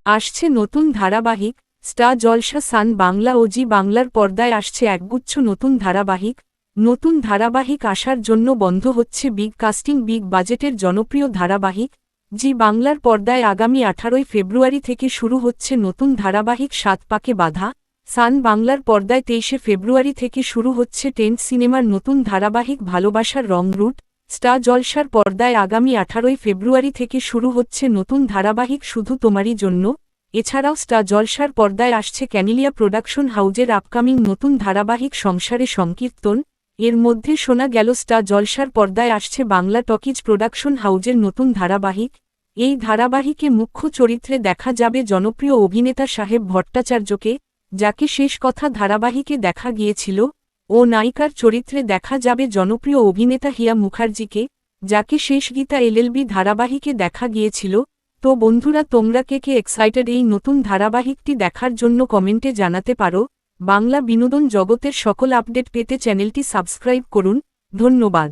আসছে নতুন ধারাবাহিক স্টার জলসা সান বাংলা ও জি বাংলার পর্দায় আসছে একগুচ্ছ নতুন ধারাবাহিক আসার জন্য বন্ধ হচ্ছে বিগ কাস্টিং বিগ বাজেটের জনপ্রিয় ধারাবাহিক জি বাংলার পর্দায় আগামী 18 ফেব্রুয়ারি থেকে শুরু হচ্ছে নতুন ধারাবাহিক সাত পাকে বাঁধা সান বাংলার পর্দায় 23 ফেব্রুয়ারি থেকে শুরু হচ্ছে টেন্ট সিনেমার নতুন ধারাবাহিক ভালোবাসার রং রুট স্টার জলসার পর্দায় আগামী 18 ফেব্রুয়ারি থেকে শুরু হচ্ছে নতুন ধারাবাহিক শুধু তোমারই জন্য এছাড়াও স্টার জলসার পর্দায় আসছে ক্যানিলিয়া প্রোডাকশন হাউজের আপকামিং নতুন ধারাবাহিক সংসারে সংকীর্তন এর মধ্যে শোনা গেল স্টার জলসার পর্দায় আসছে বাংলা টকিজ প্রোডাকশন হাউজের নতুন ধারাবাহিক এই ধারাবাহিকে মুখ্য চরিত্রে দেখা যাবে জনপ্রিয় অভিনেতা সাহেব ভট্টাচার্যকে যাকে শেষ কথা ধারাবাহিকে দেখা গিয়েছিল ও নায়িকার চরিত্রে দেখা যাবে জনপ্রিয় অভিনেতা হিয়া মুখার্জিকে যাকে শেষ গীতা এলএলবি ধারাবাহিকে দেখা গিয়েছিল তো বন্ধুরা তোমরা কে এক্সাইটেড এই নতুন ধারাবাহিকটি দেখার জন্য কমেন্টে জানাতে পারো বাংলা বিনোদন জগতের সকল আপডেট পেতে চ্যানেলটি সাবস্ক্রাইব করুন ধন্যবাদ।